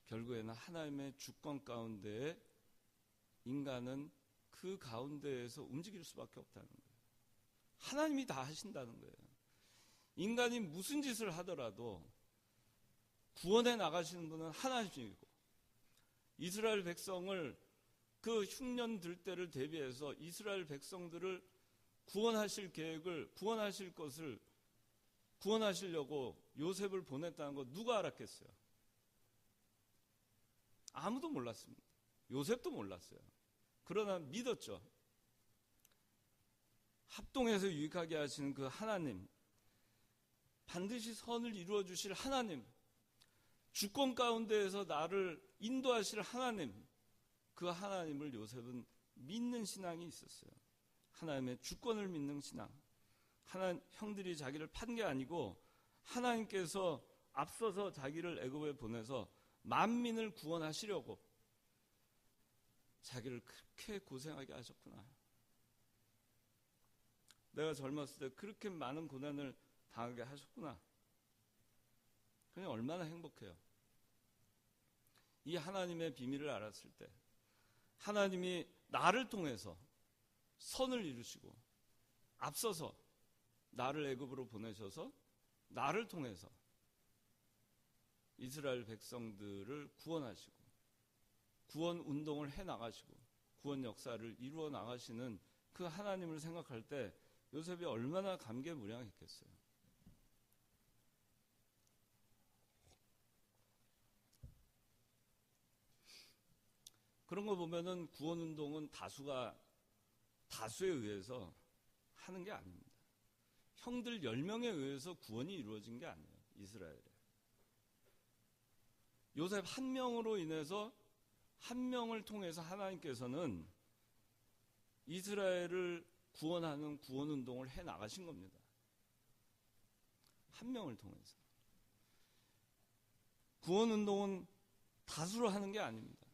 결국에는 하나님의 주권 가운데에 인간은 그 가운데에서 움직일 수밖에 없다는 거예요. 하나님이 다 하신다는 거예요. 인간이 무슨 짓을 하더라도 구원해 나가시는 분은 하나님이고, 이스라엘 백성을 그 흉년 들 때를 대비해서 이스라엘 백성들을 구원하실 계획을, 구원하실 것을 구원하시려고 요셉을 보냈다는 거 누가 알았겠어요? 아무도 몰랐습니다. 요셉도 몰랐어요. 그러나 믿었죠. 합동해서 유익하게 하시는 그 하나님, 반드시 선을 이루어 주실 하나님, 주권 가운데에서 나를 인도하실 하나님, 그 하나님을 요셉은 믿는 신앙이 있었어요. 하나님의 주권을 믿는 신앙. 형들이 자기를 판 게 아니고 하나님께서 앞서서 자기를 애굽에 보내서 만민을 구원하시려고 자기를 그렇게 고생하게 하셨구나. 내가 젊었을 때 그렇게 많은 고난을 당하게 하셨구나. 그냥 얼마나 행복해요. 이 하나님의 비밀을 알았을 때 하나님이 나를 통해서 선을 이루시고 앞서서 나를 애굽으로 보내셔서 나를 통해서 이스라엘 백성들을 구원하시고 구원 운동을 해나가시고 구원 역사를 이루어 나가시는 그 하나님을 생각할 때 요셉이 얼마나 감개무량했겠어요. 그런 거 보면은 구원 운동은 다수에 의해서 하는 게 아닙니다. 형들 10명에 의해서 구원이 이루어진 게 아니에요. 이스라엘에. 요셉 한 명으로 인해서 한 명을 통해서 하나님께서는 이스라엘을 구원하는 구원운동을 해 나가신 겁니다. 한 명을 통해서. 구원운동은 다수로 하는 게 아닙니다.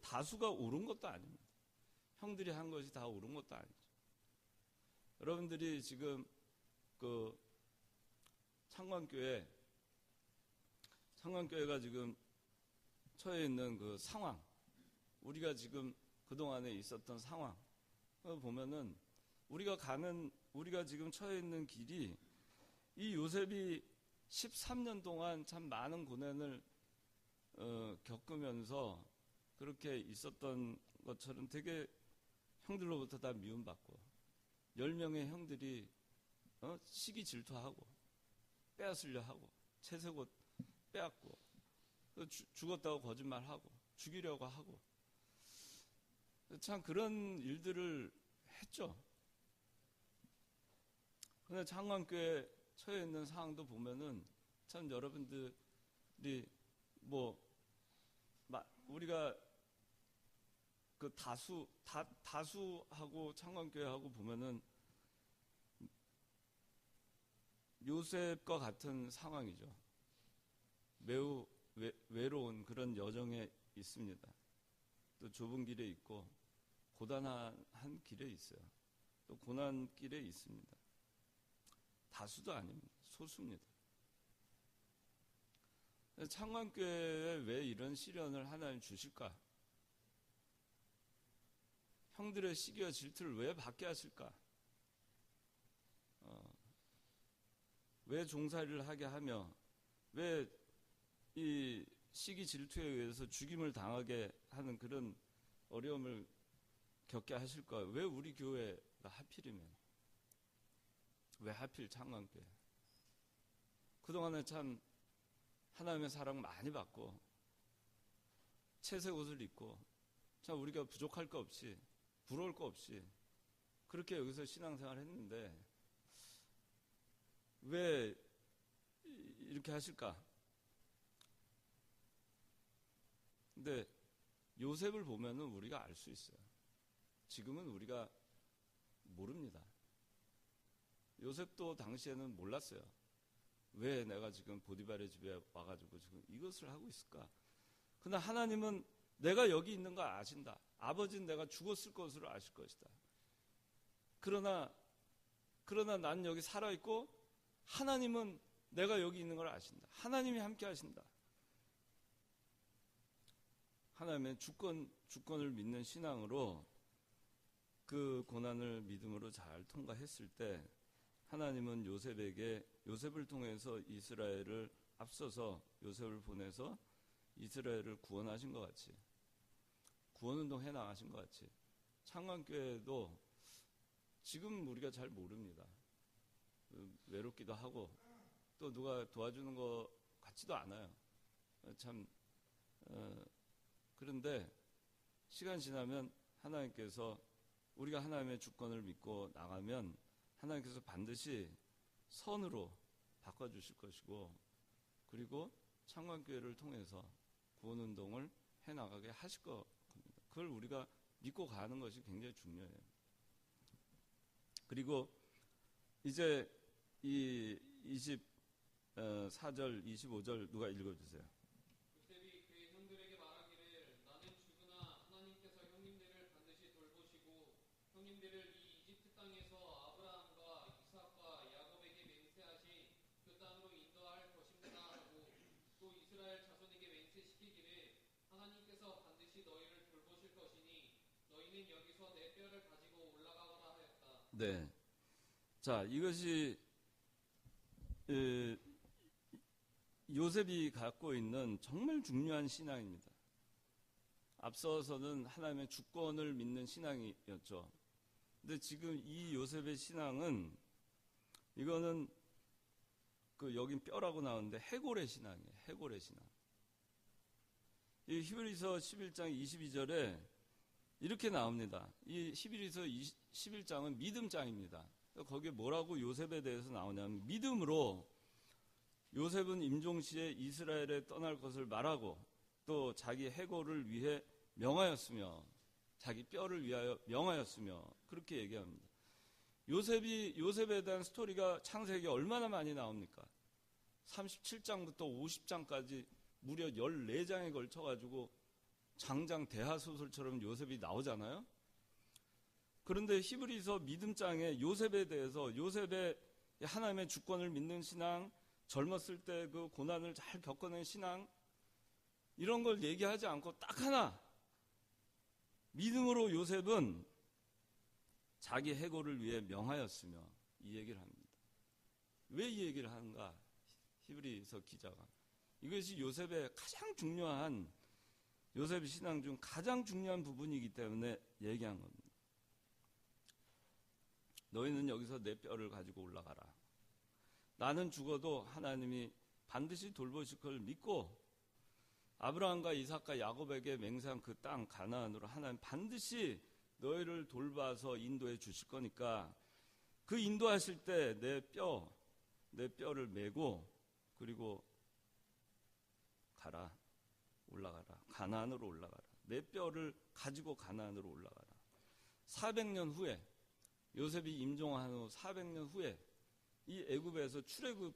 다수가 옳은 것도 아닙니다. 형들이 한 것이 다 옳은 것도 아니죠. 여러분들이 지금 그 창관교회가 지금 처해 있는 그 상황, 우리가 지금 그동안에 있었던 상황, 보면은 우리가 지금 처해 있는 길이 이 요셉이 13년 동안 참 많은 고난을 겪으면서 그렇게 있었던 것처럼 되게 형들로부터 다 미움받고 10명의 형들이 시기 질투하고 빼앗으려 하고 채색옷 빼앗고 죽었다고 거짓말하고 죽이려고 하고 참 그런 일들을 했죠. 그런데 창관교회 처해 있는 상황도 보면은 참 여러분들이 우리가 그 다수하고 창관교회하고 보면은 요셉과 같은 상황이죠. 매우 외로운 그런 여정에 있습니다. 또 좁은 길에 있고 고단한 길에 있어요. 또 고난길에 있습니다. 다수도 아닙니다. 소수입니다. 창관교회에 왜 이런 시련을 하나님 주실까? 형들의 시기와 질투를 왜 받게 하실까? 왜 종살이를 하게 하며 왜 이 시기 질투에 의해서 죽임을 당하게 하는 그런 어려움을 겪게 하실까? 왜 우리 교회가 하필이면? 왜 하필 창관교회? 그동안에 참 하나님의 사랑 많이 받고 채색 옷을 입고 참 우리가 부족할 거 없이 부러울 거 없이 그렇게 여기서 신앙생활을 했는데 왜 이렇게 하실까? 근데 요셉을 보면은 우리가 알 수 있어요. 지금은 우리가 모릅니다. 요셉도 당시에는 몰랐어요. 왜 내가 지금 보디발의 집에 와가지고 지금 이것을 하고 있을까? 그러나 하나님은 내가 여기 있는 거 아신다. 아버지는 내가 죽었을 것으로 아실 것이다. 그러나 난 여기 살아있고 하나님은 내가 여기 있는 걸 아신다. 하나님이 함께 하신다. 하나님의 주권을 믿는 신앙으로 그 고난을 믿음으로 잘 통과했을 때 하나님은 요셉을 통해서 이스라엘을 앞서서 요셉을 보내서 이스라엘을 구원하신 것 같이 구원운동 해나가신 것 같이 창관교회도 지금 우리가 잘 모릅니다. 외롭기도 하고 또 누가 도와주는 것 같지도 않아요. 참 그런데 시간 지나면 하나님께서 우리가 하나님의 주권을 믿고 나가면 하나님께서 반드시 선으로 바꿔주실 것이고 그리고 창관교회를 통해서 구원운동을 해나가게 하실 겁니다. 그걸 우리가 믿고 가는 것이 굉장히 중요해요. 그리고 이제 이 24절, 25절 누가 읽어주세요. 요셉이 그의 형들에게 말하기를 나는 죽으나 하나님께서 형님들을 반드시 돌보시고 형님들을 이 이집트 땅에서 아브라함과 이삭과 야곱에게 맹세하신 그 땅으로 인도할 것입니다 하고 또 이스라엘 자손에게 맹세시키기를 하나님께서 반드시 너희를 돌보실 것이니 너희는 여기서 내 뼈를 가지고 올라가거라 하였다. 네. 자, 이것이 요셉이 갖고 있는 정말 중요한 신앙입니다. 앞서서는 하나님의 주권을 믿는 신앙이었죠. 근데 지금 이 요셉의 신앙은 이거는 여긴 뼈라고 나오는데 해골의 신앙이에요. 해골의 신앙. 이 히브리서 11장 22절에 이렇게 나옵니다. 이 히브리서 11장은 믿음장입니다. 거기에 뭐라고 요셉에 대해서 나오냐면 믿음으로 요셉은 임종시에 이스라엘에 떠날 것을 말하고 또 자기 해고를 위해 명하였으며 자기 뼈를 위하여 명하였으며 그렇게 얘기합니다. 요셉에 대한 스토리가 창세기에 얼마나 많이 나옵니까? 37장부터 50장까지 무려 14장에 걸쳐가지고 장장 대하소설처럼 요셉이 나오잖아요. 그런데 히브리서 믿음장에 요셉에 대해서 요셉의 하나님의 주권을 믿는 신앙, 젊었을 때 그 고난을 잘 겪어낸 신앙, 이런 걸 얘기하지 않고 딱 하나, 믿음으로 요셉은 자기 해고를 위해 명하였으며 이 얘기를 합니다. 왜 이 얘기를 하는가? 히브리서 기자가 이것이 요셉의 가장 중요한, 요셉의 신앙 중 가장 중요한 부분이기 때문에 얘기한 겁니다. 너희는 여기서 내 뼈를 가지고 올라가라. 나는 죽어도 하나님이 반드시 돌보실 걸 믿고 아브라함과 이삭과 야곱에게 맹세한 그 땅 가나안으로 하나님 반드시 너희를 돌봐서 인도해 주실 거니까 그 인도하실 때 내 뼈를 메고 그리고 가라, 올라가라. 가나안으로 올라가라. 내 뼈를 가지고 가나안으로 올라가라. 400년 후에, 요셉이 임종한 후 400년 후에 이 애굽에서 출애굽이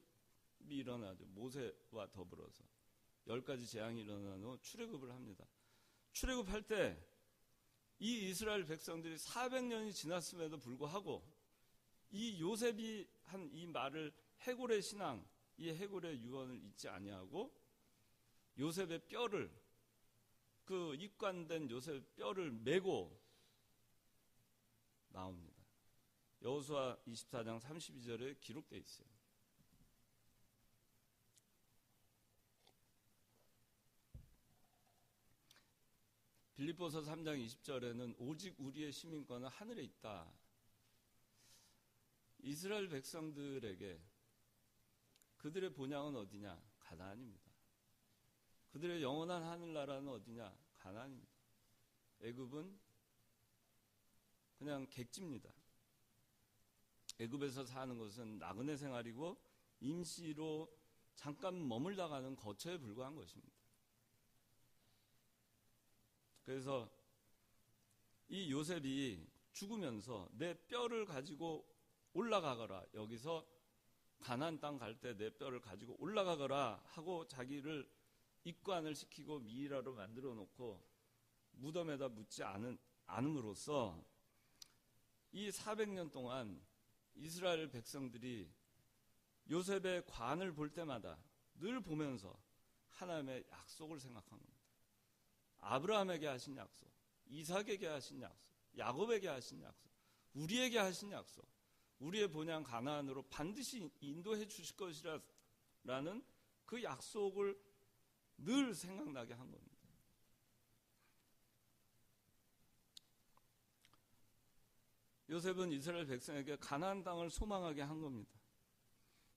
일어나죠. 모세와 더불어서 10가지 재앙이 일어난 후 출애굽을 합니다. 출애굽할 때 이 이스라엘 백성들이 400년이 지났음에도 불구하고 이 요셉이 한 이 말을, 해골의 신앙, 이 해골의 유언을 잊지 아니하고 요셉의 뼈를, 그 입관된 요셉의 뼈를 메고 나옵니다. 여호수아 24장 32절에 기록되어 있어요. 빌립보서 3장 20절에는 오직 우리의 시민권은 하늘에 있다. 이스라엘 백성들에게 그들의 본향은 어디냐? 가나안입니다. 그들의 영원한 하늘나라는 어디냐? 가나안입니다. 애굽은 그냥 객지입니다. 애굽에서 사는 것은 나그네 생활이고 임시로 잠깐 머물다 가는 거처에 불과한 것입니다. 그래서 이 요셉이 죽으면서 내 뼈를 가지고 올라가거라, 여기서 가나안 땅 갈 때 내 뼈를 가지고 올라가거라 하고 자기를 입관을 시키고 미이라로 만들어 놓고 무덤에다 묻지 않음으로써 이 400년 동안 이스라엘 백성들이 요셉의 관을 볼 때마다 늘 보면서 하나님의 약속을 생각한 겁니다. 아브라함에게 하신 약속, 이삭에게 하신 약속, 야곱에게 하신 약속, 우리에게 하신 약속, 우리의 본향 가나안으로 반드시 인도해 주실 것이라는 그 약속을 늘 생각나게 한 겁니다. 요셉은 이스라엘 백성에게 가나안 땅을 소망하게 한 겁니다.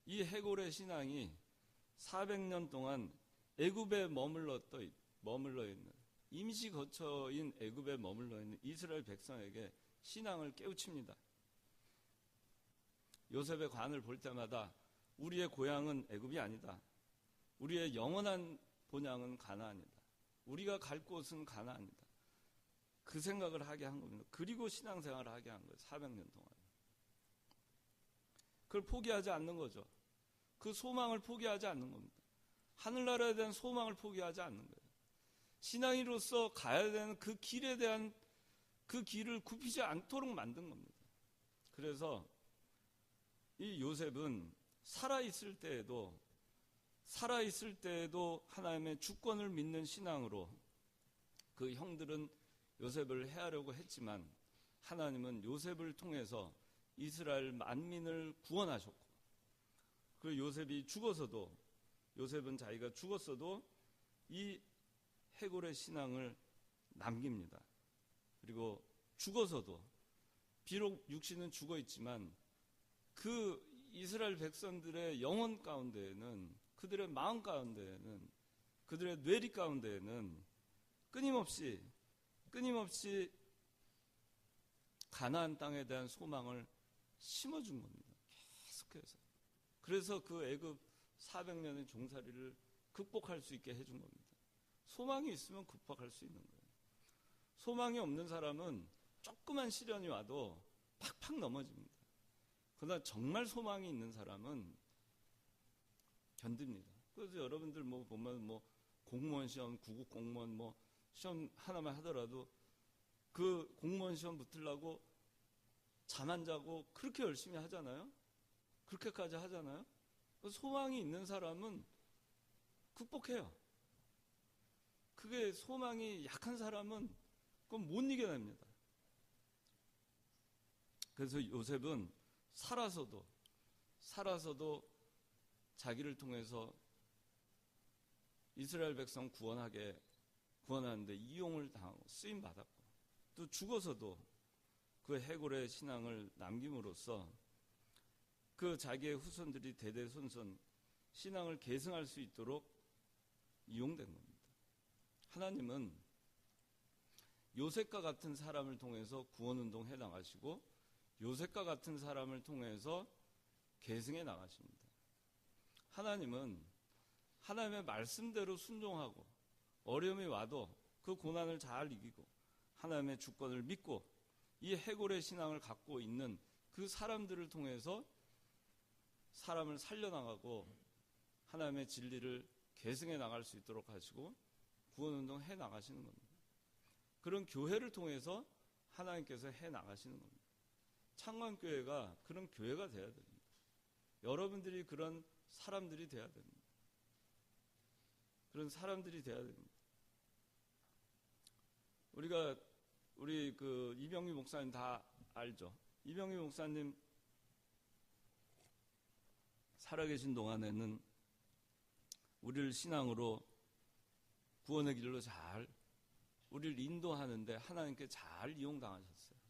이 해골의 신앙이 400년 동안 애굽에 머물러 있는, 임시 거처인 애굽에 머물러 있는 이스라엘 백성에게 신앙을 깨우칩니다. 요셉의 관을 볼 때마다 우리의 고향은 애굽이 아니다. 우리의 영원한 본향은 가나안이다. 우리가 갈 곳은 가나안이다. 그 생각을 하게 한 겁니다. 그리고 신앙생활을 하게 한 거예요. 400년 동안. 그걸 포기하지 않는 거죠. 그 소망을 포기하지 않는 겁니다. 하늘나라에 대한 소망을 포기하지 않는 거예요. 신앙인으로서 가야 되는 그 길에 대한 그 길을 굽히지 않도록 만든 겁니다. 그래서 이 요셉은 살아있을 때에도 하나님의 주권을 믿는 신앙으로, 그 형들은 요셉을 해하려고 했지만 하나님은 요셉을 통해서 이스라엘 만민을 구원하셨고, 그 요셉은 자기가 죽었어도 이 해골의 신앙을 남깁니다. 그리고 죽어서도, 비록 육신은 죽어 있지만 그 이스라엘 백성들의 영혼 가운데에는, 그들의 마음 가운데에는, 그들의 뇌리 가운데에는 끊임없이 가나안 땅에 대한 소망을 심어준 겁니다. 계속해서. 그래서 그 애굽 400년의 종살이를 극복할 수 있게 해준 겁니다. 소망이 있으면 극복할 수 있는 거예요. 소망이 없는 사람은 조그만 시련이 와도 팍팍 넘어집니다. 그러나 정말 소망이 있는 사람은 견딥니다. 그래서 여러분들 뭐 보면 뭐 공무원 시험, 구급 공무원 뭐 시험 하나만 하더라도 그 공무원 시험 붙으려고 잠 안 자고 그렇게 열심히 하잖아요. 그렇게까지 하잖아요. 소망이 있는 사람은 극복해요. 그게 소망이 약한 사람은 그건 못 이겨냅니다. 그래서 요셉은 살아서도 자기를 통해서 이스라엘 백성 구원하는데 이용을 당하고 쓰임 받았고, 또 죽어서도 그 해골의 신앙을 남김으로써 그 자기의 후손들이 대대손손 신앙을 계승할 수 있도록 이용된 겁니다. 하나님은 요셉과 같은 사람을 통해서 구원운동 해 나가시고 요셉과 같은 사람을 통해서 계승해 나가십니다. 하나님은 하나님의 말씀대로 순종하고 어려움이 와도 그 고난을 잘 이기고 하나님의 주권을 믿고 이 해골의 신앙을 갖고 있는 그 사람들을 통해서 사람을 살려나가고 하나님의 진리를 계승해 나갈 수 있도록 하시고 구원운동 해 나가시는 겁니다. 그런 교회를 통해서 하나님께서 해 나가시는 겁니다. 창관교회가 그런 교회가 돼야 됩니다. 여러분들이 그런 사람들이 돼야 됩니다. 그런 사람들이 돼야 됩니다. 우리 그 이병규 목사님 다 알죠? 이병규 목사님 살아계신 동안에는 우리를 신앙으로 구원의 길로 잘 우리를 인도하는데 하나님께 잘 이용당하셨어요.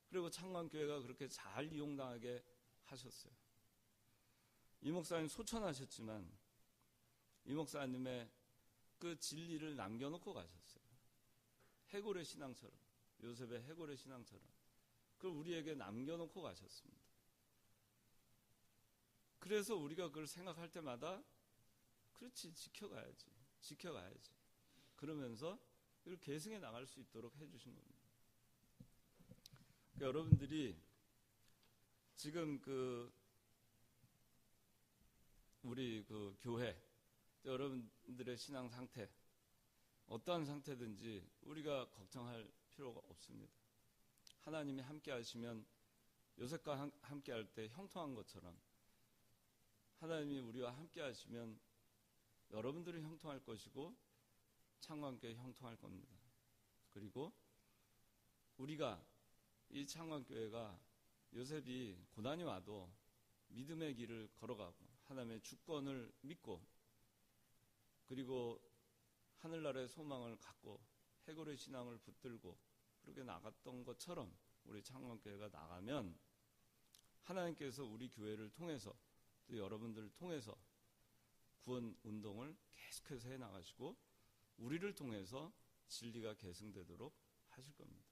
그리고 창관교회가 그렇게 잘 이용당하게 하셨어요. 이 목사님 소천하셨지만 이 목사님의 그 진리를 남겨놓고 가셨어요. 해골의 신앙처럼, 요셉의 해골의 신앙처럼 그걸 우리에게 남겨놓고 가셨습니다. 그래서 우리가 그걸 생각할 때마다 그렇지, 지켜가야지 그러면서 이걸 계승해 나갈 수 있도록 해주신 겁니다. 그러니까 여러분들이 지금 우리 교회 여러분들의 신앙 상태 어떠한 상태든지 우리가 걱정할 필요가 없습니다. 하나님이 함께 하시면 요셉과 함께 할 때 형통한 것처럼 하나님이 우리와 함께 하시면 여러분들은 형통할 것이고 창관교회 형통할 겁니다. 그리고 우리가 이 창관교회가 요셉이 고난이 와도 믿음의 길을 걸어가고 하나님의 주권을 믿고 그리고 하늘나라의 소망을 갖고 해골의 신앙을 붙들고 그렇게 나갔던 것처럼 우리 창관교회가 나가면 하나님께서 우리 교회를 통해서 또 여러분들을 통해서 구원 운동을 계속해서 해나가시고 우리를 통해서 진리가 계승되도록 하실 겁니다.